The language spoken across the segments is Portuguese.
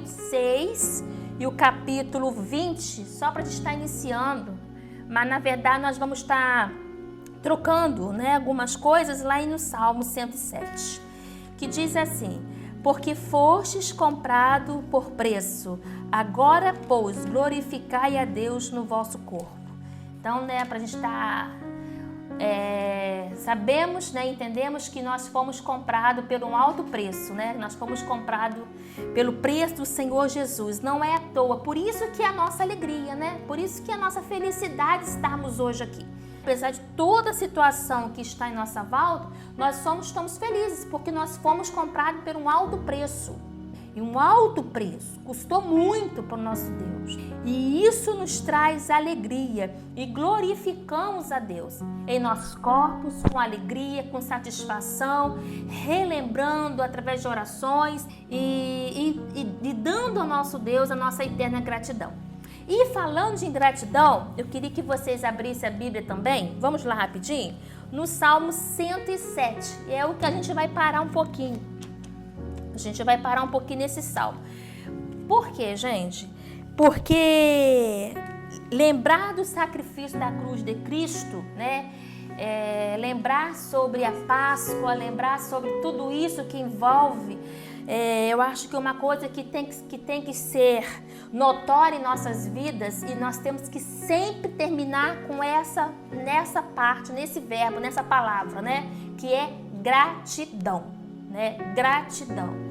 Mateus 6 e o capítulo 20, só para a gente estar iniciando, mas na verdade nós vamos estar trocando, algumas coisas lá no Salmo 107, que diz assim: porque fostes comprado por preço, agora, pois, glorificai a Deus no vosso corpo. Então, para a gente estar... sabemos, entendemos que nós fomos comprados por um alto preço, Nós fomos comprados pelo preço do Senhor Jesus. Não é à toa, por isso que é a nossa alegria, Por isso que é a nossa felicidade estarmos hoje aqui. Apesar de toda a situação que está em nossa volta, nós estamos felizes, porque nós fomos comprados por um alto preço. E um alto preço, custou muito para o nosso Deus. E isso nos traz alegria e glorificamos a Deus em nossos corpos, com alegria, com satisfação, relembrando através de orações e dando ao nosso Deus a nossa eterna gratidão. E falando de ingratidão, eu queria que vocês abrissem a Bíblia também, vamos lá rapidinho, no Salmo 107, é o que a gente vai parar um pouquinho. A gente vai parar um pouquinho nesse salmo. Por quê, gente? Porque lembrar do sacrifício da cruz de Cristo, lembrar sobre a Páscoa, lembrar sobre tudo isso que envolve, eu acho que uma coisa que tem que ser notória em nossas vidas, e nós temos que sempre terminar com nessa parte, nesse verbo, nessa palavra, que é gratidão, Gratidão.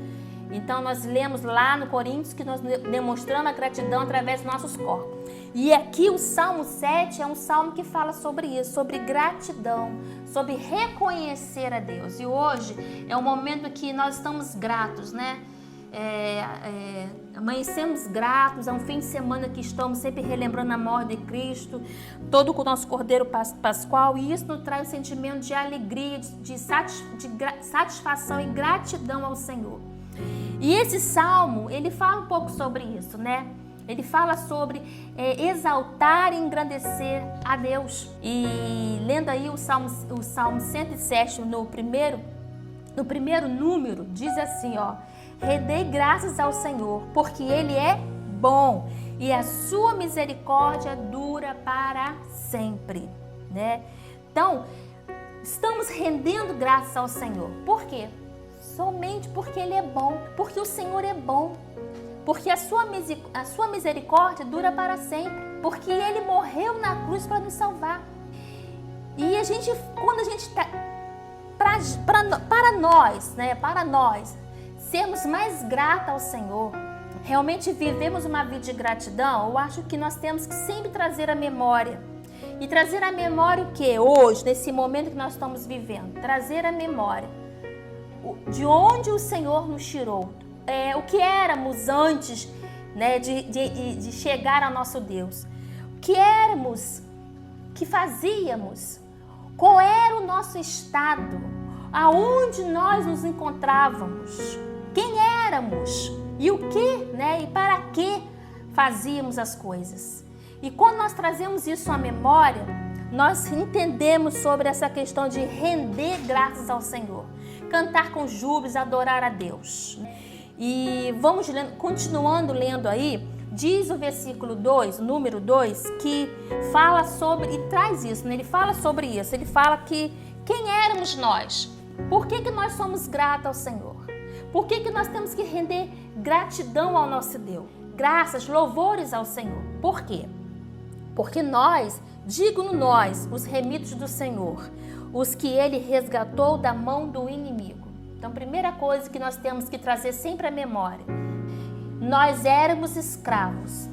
Então nós lemos lá no Coríntios que nós demonstramos a gratidão através dos nossos corpos. E aqui o Salmo 7 é um salmo que fala sobre isso, sobre gratidão, sobre reconhecer a Deus. E hoje é um momento que nós estamos gratos, amanhecemos gratos, é um fim de semana que estamos sempre relembrando a morte de Cristo, todo com o nosso Cordeiro Pascual, e isso nos traz um sentimento de alegria, de satisfação e gratidão ao Senhor. E esse salmo, ele fala um pouco sobre isso, Ele fala sobre exaltar e engrandecer a Deus. E lendo aí o Salmo 107, no primeiro número, diz assim, rendei graças ao Senhor, porque Ele é bom e a sua misericórdia dura para sempre, Então, estamos rendendo graças ao Senhor. Por quê? Somente porque Ele é bom, porque o Senhor é bom, porque a sua misericórdia dura para sempre, porque Ele morreu na cruz para nos salvar. E quando a gente está, para nós sermos mais gratos ao Senhor, realmente vivemos uma vida de gratidão, eu acho que nós temos que sempre trazer a memória. E trazer a memória o que? Hoje, nesse momento que nós estamos vivendo, trazer a memória de onde o Senhor nos tirou, o que éramos antes de chegar ao nosso Deus, o que éramos, o que fazíamos, qual era o nosso estado, aonde nós nos encontrávamos, quem éramos e o que, e para que fazíamos as coisas. E quando nós trazemos isso à memória, nós entendemos sobre essa questão de render graças ao Senhor, cantar com júbilos, adorar a Deus. E vamos continuando lendo aí, diz o versículo 2, número 2, que fala sobre, e traz isso, Ele fala sobre isso, ele fala que quem éramos nós, por que nós somos gratos ao Senhor, por que nós temos que render gratidão ao nosso Deus, graças, louvores ao Senhor. Por quê? Porque nós, os remidos do Senhor, os que Ele resgatou da mão do inimigo. Então, primeira coisa que nós temos que trazer sempre à memória, nós éramos escravos,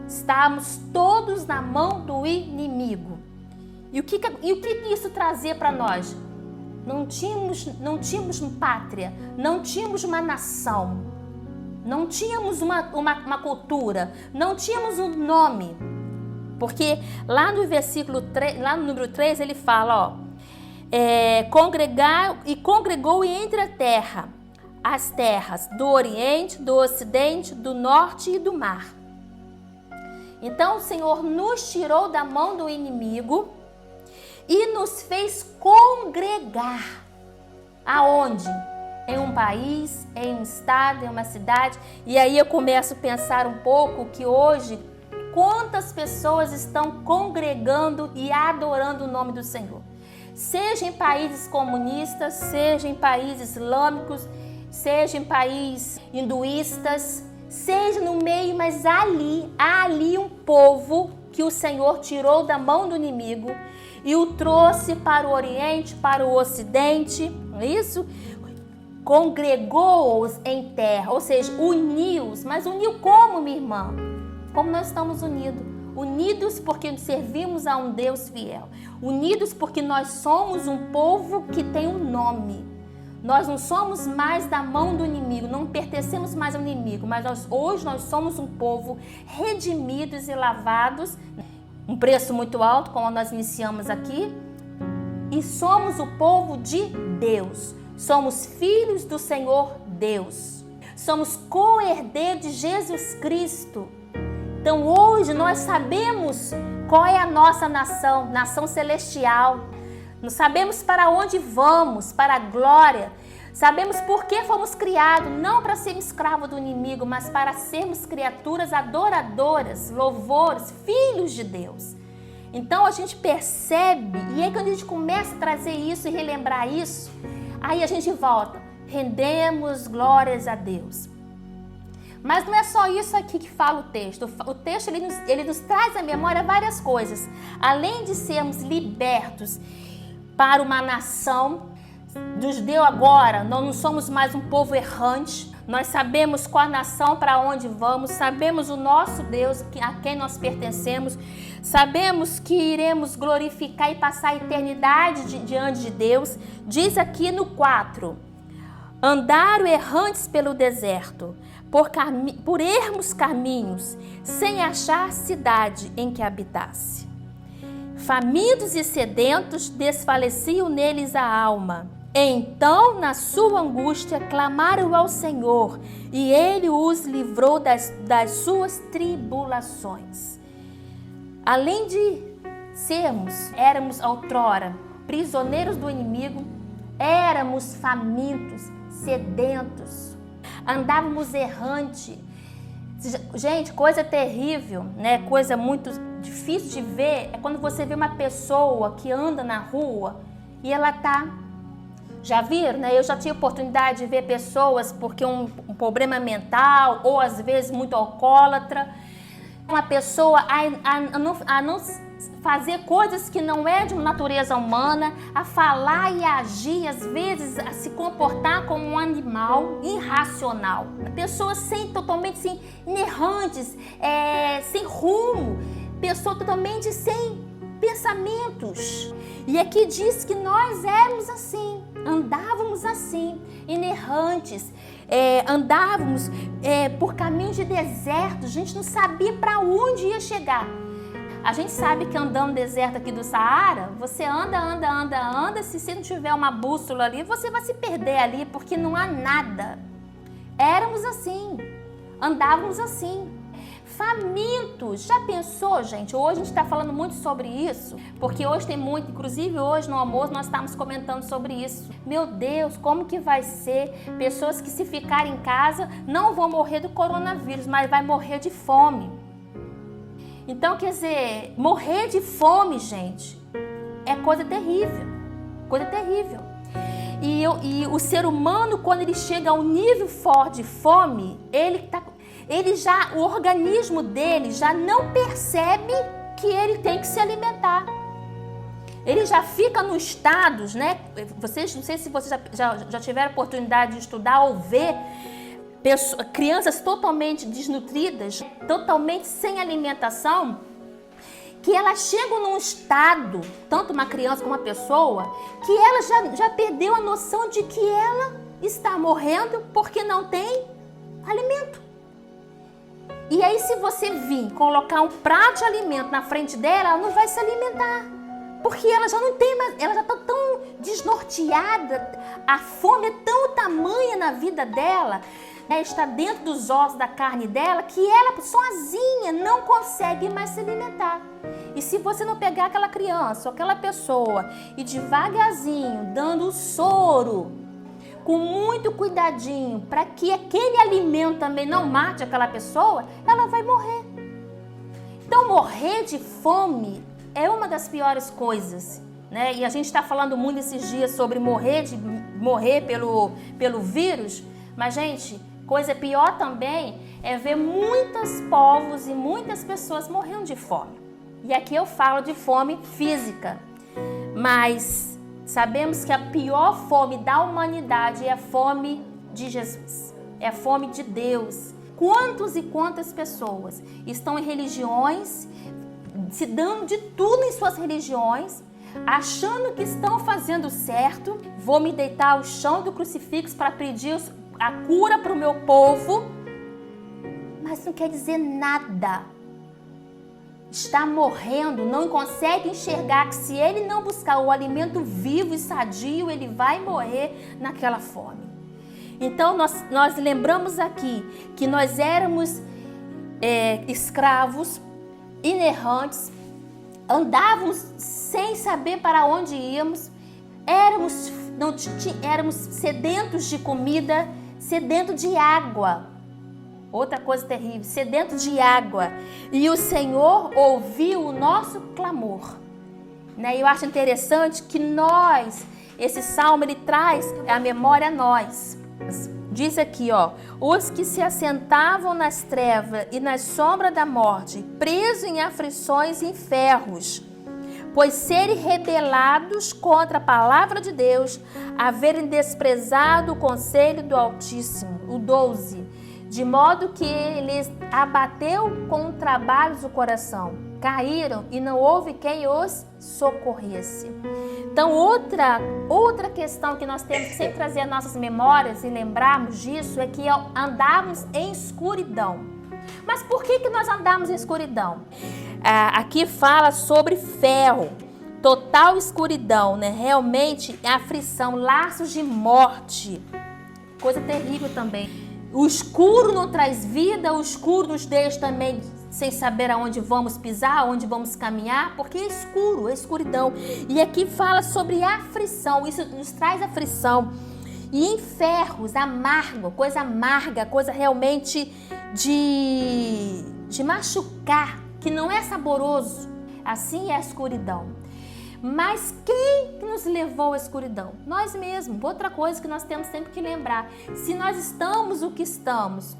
estávamos todos na mão do inimigo. E o que isso trazia para nós? Não tínhamos pátria, não tínhamos uma nação, não tínhamos uma cultura, não tínhamos um nome. Porque lá no versículo 3, lá no número 3, ele fala, congregou entre as terras do Oriente, do Ocidente, do Norte e do Mar. Então o Senhor nos tirou da mão do inimigo e nos fez congregar. Aonde? em um país, em um estado, em uma cidade. E aí eu começo a pensar um pouco que hoje, quantas pessoas estão congregando e adorando o nome do Senhor. Seja em países comunistas, seja em países islâmicos, seja em países hinduístas, seja no meio, mas há ali um povo que o Senhor tirou da mão do inimigo e o trouxe para o Oriente, para o Ocidente, não é isso? Congregou-os em terra, ou seja, uniu-os. Mas uniu como, minha irmã? Como nós estamos unidos? Unidos porque servimos a um Deus fiel. Unidos porque nós somos um povo que tem um nome. Nós não somos mais da mão do inimigo, não pertencemos mais ao inimigo, mas hoje nós somos um povo redimidos e lavados, um preço muito alto, como nós iniciamos aqui, e somos o povo de Deus, somos filhos do Senhor Deus, somos co-herdeiros de Jesus Cristo. Então hoje nós sabemos qual é a nossa nação, nação celestial. Nós sabemos para onde vamos, para a glória. Sabemos por que fomos criados, não para sermos escravos do inimigo, mas para sermos criaturas adoradoras, louvores, filhos de Deus. Então a gente percebe, e aí quando a gente começa a trazer isso e relembrar isso, aí a gente volta, rendemos glórias a Deus. Mas não é só isso aqui que fala o texto. O texto ele nos traz à memória várias coisas. Além de sermos libertos para uma nação, nos deu agora, nós não somos mais um povo errante, nós sabemos qual a nação, para onde vamos, sabemos o nosso Deus, a quem nós pertencemos, sabemos que iremos glorificar e passar a eternidade diante de Deus. Diz aqui no 4, andaram errantes pelo deserto, por ermos caminhos, sem achar cidade em que habitasse. Famintos e sedentos, desfaleciam neles a alma. Então, na sua angústia, clamaram ao Senhor, e Ele os livrou das suas tribulações. Além de éramos outrora prisioneiros do inimigo, éramos famintos, sedentos, andávamos errante. Gente, coisa terrível, né? Coisa muito difícil de ver é quando você vê uma pessoa que anda na rua e ela tá, já viram, né? Eu já tive oportunidade de ver pessoas porque um problema mental ou às vezes muito alcoólatra, uma pessoa a não fazer coisas que não é de natureza humana, a falar e a agir, às vezes a se comportar como um animal irracional. Pessoas totalmente inerrantes, sem rumo, pessoas totalmente sem pensamentos. E aqui diz que nós éramos assim, andávamos assim, inerrantes, andávamos por caminhos de deserto, a gente não sabia para onde ia chegar. A gente sabe que andando no deserto aqui do Saara, você anda, se você não tiver uma bússola ali, você vai se perder ali, porque não há nada. Éramos assim, andávamos assim, famintos. Já pensou, gente? Hoje a gente está falando muito sobre isso, porque hoje tem muito, inclusive hoje no almoço nós estávamos comentando sobre isso. Meu Deus, como que vai ser pessoas que se ficarem em casa não vão morrer do coronavírus, mas vai morrer de fome. Então, quer dizer, morrer de fome, gente, é coisa terrível, coisa terrível. E o ser humano, quando ele chega a um nível forte de fome, o organismo dele já não percebe que ele tem que se alimentar. Ele já fica no estado, né? Vocês, não sei se vocês já tiveram oportunidade de estudar ou ver crianças totalmente desnutridas, totalmente sem alimentação, que elas chegam num estado, tanto uma criança como uma pessoa, que ela já perdeu a noção de que ela está morrendo porque não tem alimento. E aí, se você vir colocar um prato de alimento na frente dela, ela não vai se alimentar, porque ela já não tem mais, ela já está tão desnorteada, a fome é tão tamanha na vida dela, está dentro dos ossos da carne dela, que ela sozinha não consegue mais se alimentar. E se você não pegar aquela criança ou aquela pessoa e devagarzinho, dando o soro, com muito cuidadinho, para que aquele alimento também não mate aquela pessoa, ela vai morrer. Então, morrer de fome é uma das piores coisas, né? E a gente está falando muito esses dias sobre morrer pelo vírus, mas, gente, coisa pior também é ver muitos povos e muitas pessoas morrendo de fome. E aqui eu falo de fome física, mas sabemos que a pior fome da humanidade é a fome de Jesus, é a fome de Deus. Quantos e quantas pessoas estão em religiões, se dando de tudo em suas religiões, achando que estão fazendo certo, vou me deitar ao chão do crucifixo para pedir a cura para o meu povo, mas não quer dizer nada. Está morrendo, não consegue enxergar que se ele não buscar o alimento vivo e sadio, ele vai morrer naquela fome. Então nós lembramos aqui que nós éramos escravos, inerrantes, andávamos sem saber para onde íamos, éramos sedentos de comida, sedentos de água. Outra coisa terrível, sedentos de água. E o Senhor ouviu o nosso clamor. Eu acho interessante que esse salmo, ele traz a memória a nós. Diz aqui, os que se assentavam nas trevas e na sombra da morte, presos em aflições e em ferros, pois serem rebelados contra a palavra de Deus, haverem desprezado o conselho do Altíssimo. O 12, de modo que eles abateu com trabalhos o coração, caíram e não houve quem os socorresse. Então, outra questão que nós temos que sempre trazer às nossas memórias e lembrarmos disso é que andávamos em escuridão. Mas por que nós andamos em escuridão? Aqui fala sobre ferro, total escuridão, né? Realmente aflição, laços de morte, coisa terrível também. O escuro não traz vida, o escuro nos deixa também sem saber aonde vamos pisar, aonde vamos caminhar, porque é escuro, é escuridão. E aqui fala sobre aflição, isso nos traz aflição. E em ferros, amarga, coisa realmente de machucar, que não é saboroso. Assim é a escuridão. Mas quem nos levou à escuridão? Nós mesmos. Outra coisa que nós temos sempre que lembrar. Se nós estamos o que estamos,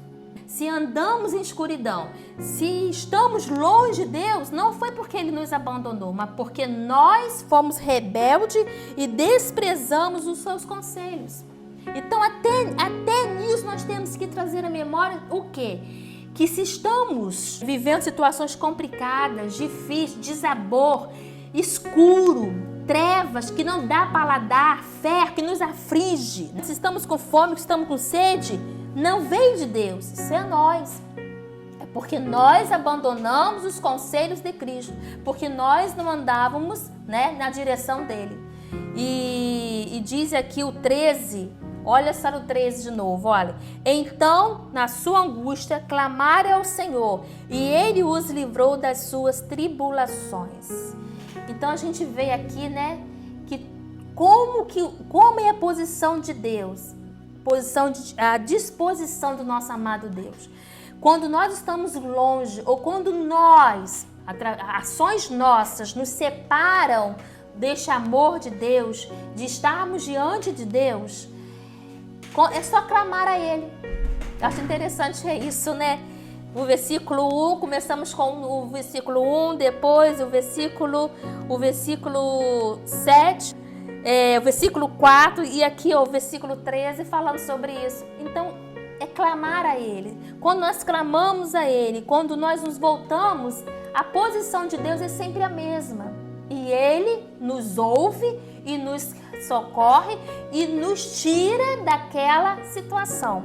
se andamos em escuridão, se estamos longe de Deus, não foi porque Ele nos abandonou, mas porque nós fomos rebeldes e desprezamos os seus conselhos. Então até nisso nós temos que trazer à memória o quê? Que se estamos vivendo situações complicadas, difíceis, desabor, escuro, trevas que não dá paladar, ferro que nos aflige. Se estamos com fome, se estamos com sede, não veio de Deus, isso é nós. É porque nós abandonamos os conselhos de Cristo, porque nós não andávamos, na direção dele. E diz aqui o 13, olha só o 13 de novo, olha. Então, na sua angústia, clamaram ao Senhor, e Ele os livrou das suas tribulações. Então a gente vê aqui, que como é a posição de Deus, a disposição do nosso amado Deus. Quando nós estamos longe, ou quando ações nossas nos separam deste amor de Deus, de estarmos diante de Deus, é só clamar a Ele. Eu acho interessante isso, O versículo 1, começamos com o versículo 1, depois o versículo 7, o versículo 4 e aqui o versículo 13 falando sobre isso. Então, é clamar a Ele. Quando nós clamamos a Ele, quando nós nos voltamos, a posição de Deus é sempre a mesma. E Ele nos ouve e nos socorre e nos tira daquela situação.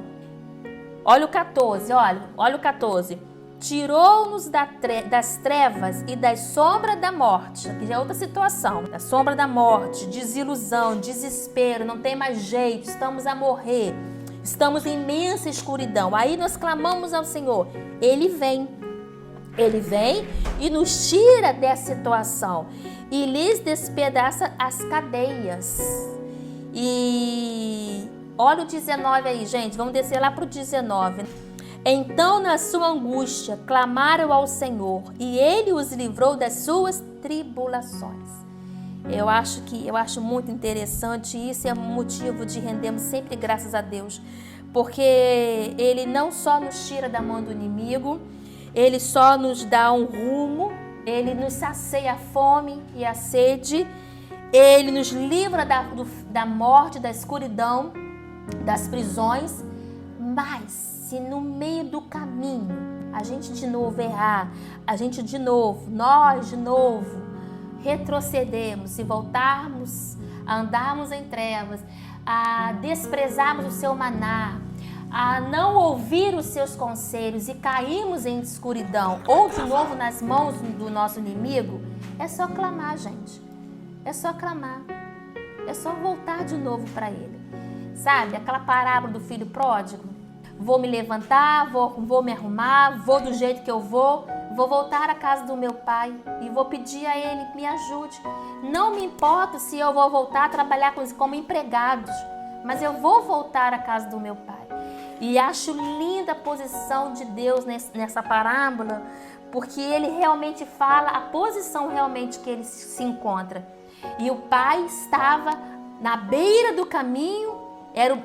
Olha o 14, olha o 14. Tirou-nos das trevas e das sombras da morte. Aqui já é outra situação. Da sombra da morte, desilusão, desespero, não tem mais jeito, estamos a morrer. Estamos em imensa escuridão. Aí nós clamamos ao Senhor. Ele vem e nos tira dessa situação. E lhes despedaça as cadeias. E Olha o 19 aí, gente. Vamos descer lá para o 19. Então, na sua angústia, clamaram ao Senhor, e Ele os livrou das suas tribulações. Eu acho muito interessante, e isso é motivo de rendermos sempre graças a Deus, porque Ele não só nos tira da mão do inimigo, Ele só nos dá um rumo, Ele nos sacia a fome e a sede, Ele nos livra da morte, da escuridão, das prisões. Mas se no meio do caminho a gente de novo errar, nós de novo retrocedermos e voltarmos a andarmos em trevas, a desprezarmos o seu maná, a não ouvir os seus conselhos e cairmos em escuridão ou de novo nas mãos do nosso inimigo, é só clamar, gente. É só clamar. É só voltar de novo para Ele. Sabe, aquela parábola do filho pródigo? Vou me levantar, vou me arrumar, vou do jeito que eu vou voltar à casa do meu pai e vou pedir a Ele, me ajude. Não me importa se eu vou voltar a trabalhar como empregados, mas eu vou voltar à casa do meu pai. E acho linda a posição de Deus nessa parábola, porque Ele realmente fala a posição realmente que ele se encontra. E o pai estava na beira do caminho,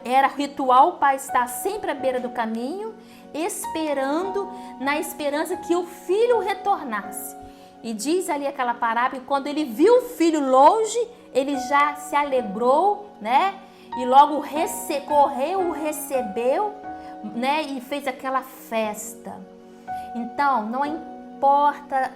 era ritual o pai estar sempre à beira do caminho, na esperança que o filho retornasse. E diz ali aquela parábola que quando ele viu o filho longe, ele já se alegrou, né? E logo correu, o recebeu, né? E fez aquela festa. Então, não importa,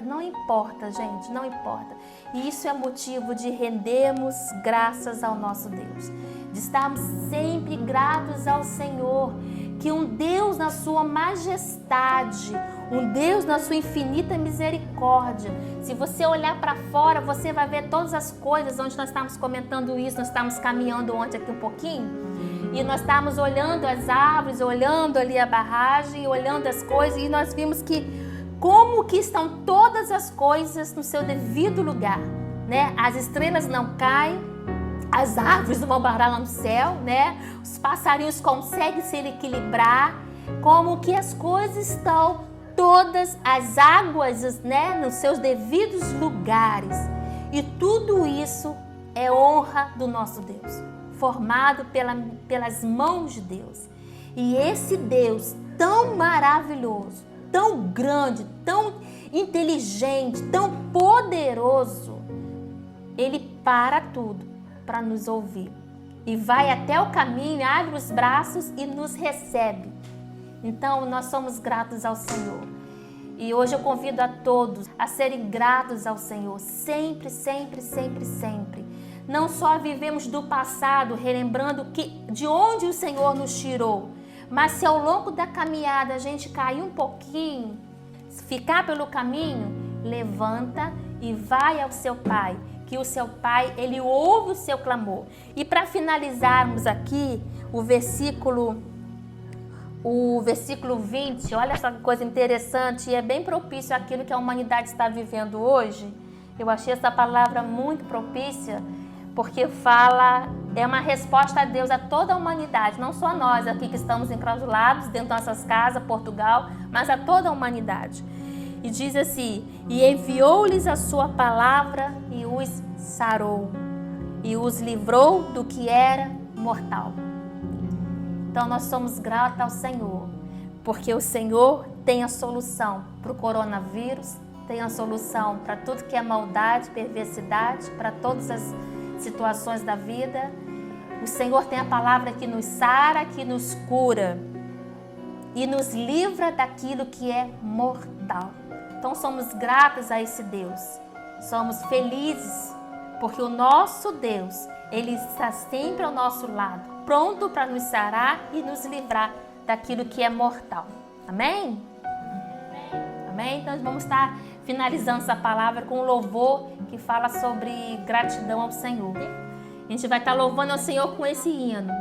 gente, não importa. E isso é motivo de rendermos graças ao nosso Deus, de estarmos sempre gratos ao Senhor, que um Deus na sua majestade, um Deus na sua infinita misericórdia. Se você olhar para fora, você vai ver todas as coisas, onde nós estamos comentando isso, nós estamos caminhando ontem aqui um pouquinho, e nós estávamos olhando as árvores, olhando ali a barragem, olhando as coisas, e nós vimos que como que estão todas as coisas no seu devido lugar, né? As estrelas não caem, as árvores não vão parar lá no céu, né? Os passarinhos conseguem se equilibrar, como que as coisas estão, todas as águas, né, nos seus devidos lugares. E tudo isso é honra do nosso Deus, formado pelas mãos de Deus. E esse Deus tão maravilhoso, tão grande, tão inteligente, tão poderoso, Ele para tudo para nos ouvir e vai até o caminho, abre os braços e nos recebe. Então nós somos gratos ao Senhor, e hoje eu convido a todos a serem gratos ao Senhor, sempre, sempre, sempre, sempre. Não só vivemos do passado, relembrando de onde o Senhor nos tirou, mas se ao longo da caminhada a gente cair um pouquinho, ficar pelo caminho, levanta e vai ao seu Pai, que o seu Pai, Ele ouve o seu clamor. E para finalizarmos aqui, o versículo 20, olha só que coisa interessante, e é bem propício àquilo que a humanidade está vivendo hoje. Eu achei essa palavra muito propícia, porque é uma resposta a Deus a toda a humanidade, não só nós aqui que estamos enclausulados dentro das nossas casas, Portugal, mas a toda a humanidade. E diz assim: e enviou-lhes a sua palavra e os sarou, e os livrou do que era mortal. Então nós somos gratos ao Senhor, porque o Senhor tem a solução para o coronavírus, tem a solução para tudo que é maldade, perversidade, para todas as situações da vida. O Senhor tem a palavra que nos sara, que nos cura e nos livra daquilo que é mortal. Então somos gratos a esse Deus, somos felizes, porque o nosso Deus, Ele está sempre ao nosso lado, pronto para nos sarar e nos livrar daquilo que é mortal. Amém? Amém? Então vamos estar finalizando essa palavra com um louvor que fala sobre gratidão ao Senhor. A gente vai estar louvando ao Senhor com esse hino.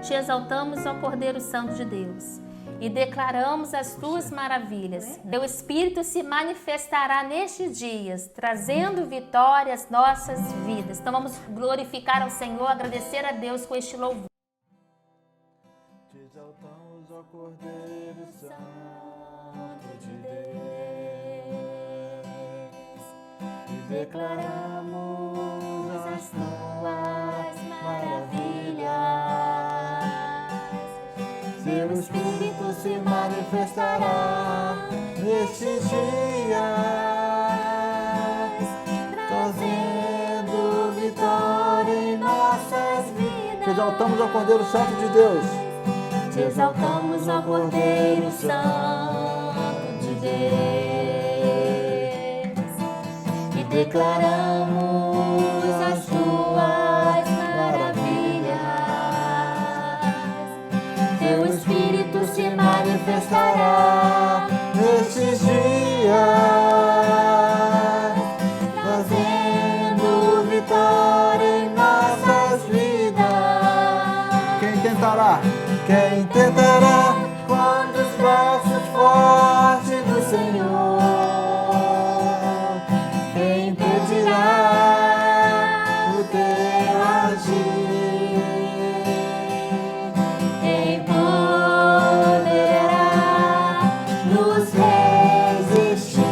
Te exaltamos, ó Cordeiro Santo de Deus, e declaramos as tuas maravilhas. Teu Espírito se manifestará nestes dias, trazendo vitória às nossas vidas. Então vamos glorificar ao Senhor, agradecer a Deus com este louvor. ao Cordeiro Santo de Deus e declaramos as tuas maravilhas. Seu Espírito se manifestará nestes dias, trazendo vitória em nossas vidas. Te exaltamos ao Cordeiro Santo de Deus. Te exaltamos ao Cordeiro Santo de Deus e declaramos as tuas maravilhas. Teu Espírito se manifestará nestes dias, trazendo vitória em nossas vidas. Quem tentará? Quem tentará quando os braços fortes do Senhor? Quem impedirá o teu agir? Quem poderá nos resistir?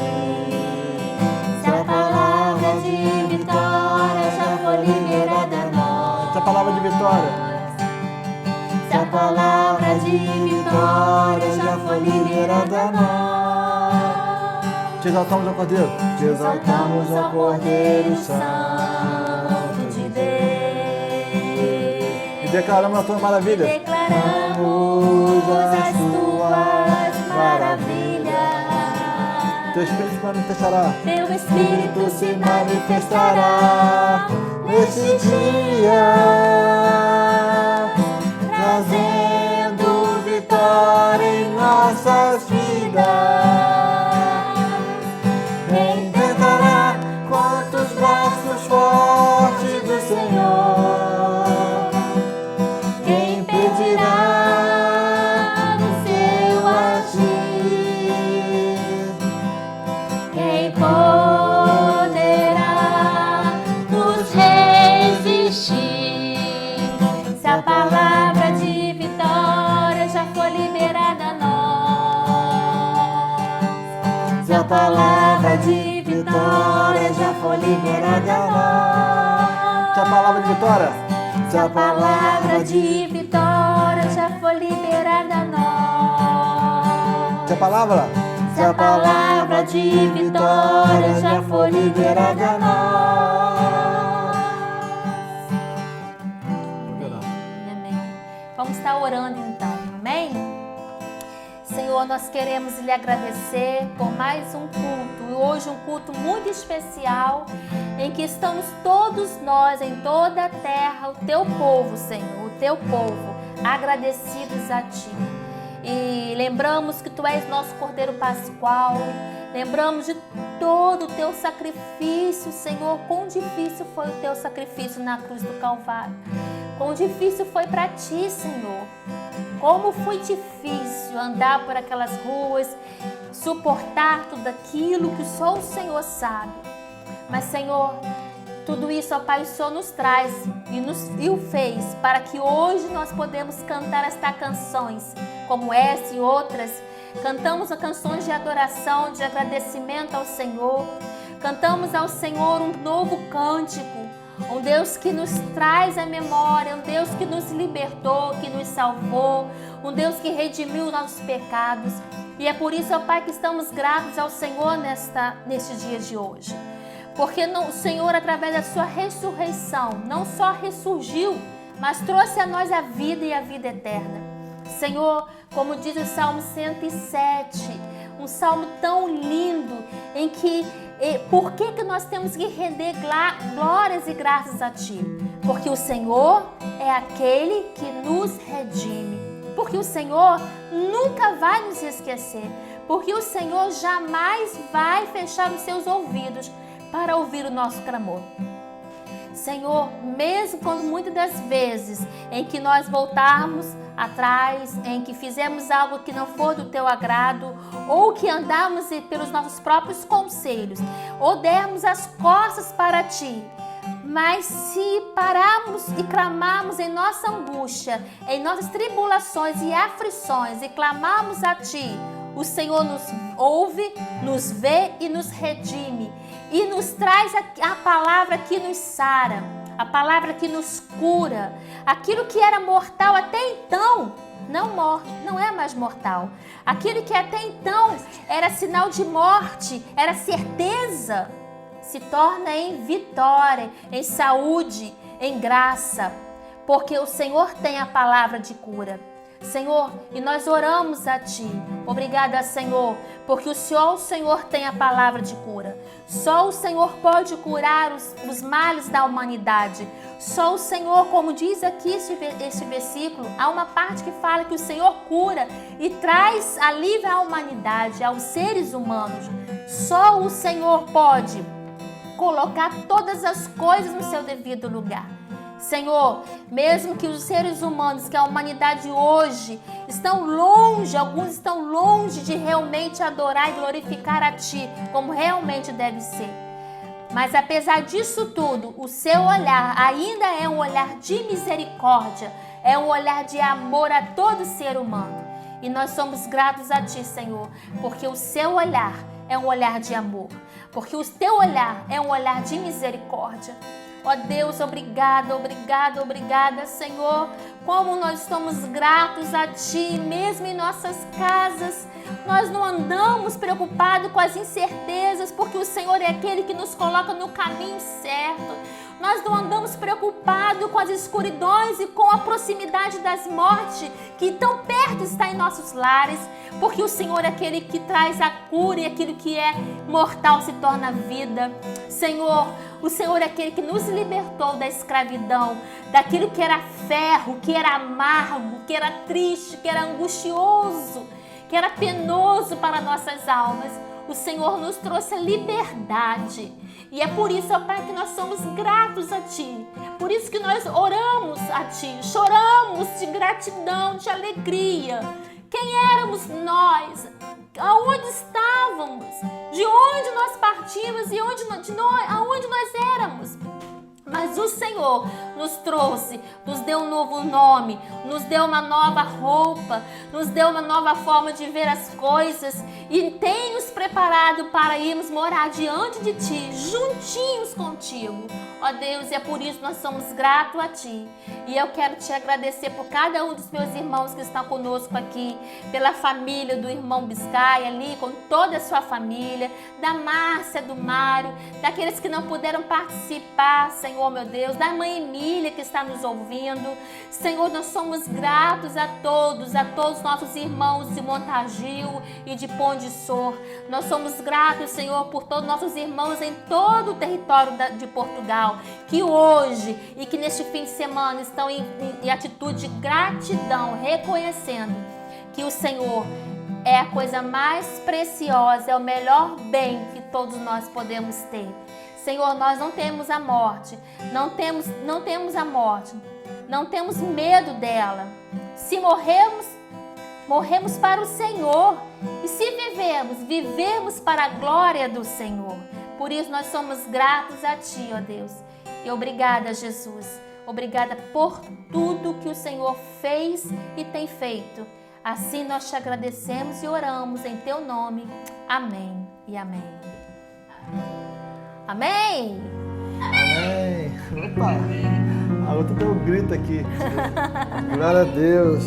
Se a palavra de vitória já foi liberada a nós. Essa palavra de vitória. Se a palavra de vitória já foi liberada a nós. Te exaltamos ao Cordeiro. Te exaltamos ao Cordeiro Santo de Deus. E declaramos as tuas maravilhas. E declaramos as tuas maravilhas. Teu Espírito se manifestará. Teu Espírito se manifestará nesse dia, trazendo vitória em nossas vidas. Quem tentará contra os braços fortes do Senhor? Quem impedirá o seu agir? Quem poderá nos resistir? Se a palavra de vitória já foi liberada a nós. Se a palavra de vitória já foi liberada a nós. Se a palavra de vitória. Se a palavra de vitória já foi liberada a nós. Se a palavra. Se a palavra de vitória já foi liberada a nós. Vamos estar orando então, amém? Senhor, nós queremos lhe agradecer por mais um culto, e hoje um culto muito especial, em que estamos todos nós, em toda a terra, o teu povo, Senhor, o teu povo, agradecidos a ti. E lembramos que tu és nosso Cordeiro Pascual, lembramos de todo o teu sacrifício, Senhor. Quão difícil foi o teu sacrifício na cruz do Calvário. Quão difícil foi para ti, Senhor. Como foi difícil andar por aquelas ruas, suportar tudo aquilo que só o Senhor sabe. Mas, Senhor, tudo isso, ó Pai, o Senhor nos traz e o fez para que hoje nós podemos cantar estas canções, como essa e outras. Cantamos canções de adoração, de agradecimento ao Senhor. Cantamos ao Senhor um novo cântico, um Deus que nos traz a memória, um Deus que nos libertou, que nos salvou, um Deus que redimiu nossos pecados. E é por isso, ó Pai, que estamos gratos ao Senhor neste dia de hoje. Porque o Senhor, através da sua ressurreição, não só ressurgiu, mas trouxe a nós a vida e a vida eterna. Senhor, como diz o Salmo 107, um salmo tão lindo, em que por que nós temos que render glórias e graças a Ti? Porque o Senhor é aquele que nos redime. Porque o Senhor nunca vai nos esquecer. Porque o Senhor jamais vai fechar os seus ouvidos para ouvir o nosso clamor. Senhor, mesmo quando muitas das vezes em que nós voltarmos atrás, em que fizemos algo que não for do teu agrado, ou que andamos pelos nossos próprios conselhos, ou dermos as costas para ti, Mas se pararmos e clamarmos em nossa angústia, em nossas tribulações e aflições, e clamarmos a Ti, o Senhor nos ouve, nos vê e nos redime. E nos traz a palavra que nos sara, a palavra que nos cura. Aquilo que era mortal até então, não é mais mortal. Aquilo que até então era sinal de morte, era certeza, se torna em vitória, em saúde, em graça, porque o Senhor tem a palavra de cura. Senhor, e nós oramos a Ti. Obrigada, Senhor, porque o Senhor tem a palavra de cura. Só o Senhor pode curar os males da humanidade. Só o Senhor, como diz aqui este versículo, há uma parte que fala que o Senhor cura e traz alívio à humanidade, aos seres humanos. Só o Senhor pode colocar todas as coisas no seu devido lugar. Senhor, mesmo que os seres humanos, que a humanidade hoje estão longe, alguns estão longe de realmente adorar e glorificar a Ti, como realmente deve ser. Mas apesar disso tudo, o seu olhar ainda é um olhar de misericórdia, é um olhar de amor a todo ser humano. E nós somos gratos a Ti, Senhor, porque o seu olhar é um olhar de amor, porque o teu olhar é um olhar de misericórdia. Ó Deus, obrigada, obrigada, obrigada, Senhor. Como nós estamos gratos a Ti, mesmo em nossas casas. Nós não andamos preocupados com as incertezas, porque o Senhor é aquele que nos coloca no caminho certo. Nós não andamos preocupados com as escuridões e com a proximidade das mortes, que tão perto está em nossos lares, porque o Senhor é aquele que traz a cura e aquilo que é mortal se torna vida. Senhor, o Senhor é aquele que nos libertou da escravidão, daquilo que era ferro, que era amargo, que era triste, que era angustioso, que era penoso para nossas almas. O Senhor nos trouxe a liberdade. E é por isso, ó Pai, que nós somos gratos a Ti. Por isso que nós oramos a Ti, choramos de gratidão, de alegria. Quem éramos nós? Aonde estávamos? De onde nós partimos e aonde nós éramos? Mas o Senhor nos trouxe, nos deu um novo nome, nos deu uma nova roupa, nos deu uma nova forma de ver as coisas e tem nos preparado para irmos morar diante de Ti, juntinhos contigo. Ó Deus, e é por isso que nós somos gratos a Ti. E eu quero Te agradecer por cada um dos meus irmãos que estão conosco aqui, pela família do irmão Biscay ali, com toda a sua família, da Márcia, do Mário, daqueles que não puderam participar, Senhor, meu Deus, da mãe Emília que está nos ouvindo. Senhor, nós somos gratos a todos os nossos irmãos de Montagil e de Pão de Sor. Nós somos gratos, Senhor, por todos os nossos irmãos em todo o território de Portugal, que hoje e que neste fim de semana estão em atitude de gratidão, reconhecendo que o Senhor é a coisa mais preciosa, é o melhor bem que todos nós podemos ter. Senhor, nós não temos a morte, não temos a morte, não temos medo dela. Se morremos para o Senhor, e se vivemos para a glória do Senhor. Por isso nós somos gratos a Ti, ó Deus. E obrigada, Jesus. Obrigada por tudo que o Senhor fez e tem feito. Assim nós Te agradecemos e oramos em Teu nome. Amém e amém. Amém? Amém. Opa! A outra deu um grito aqui. Glória a Deus.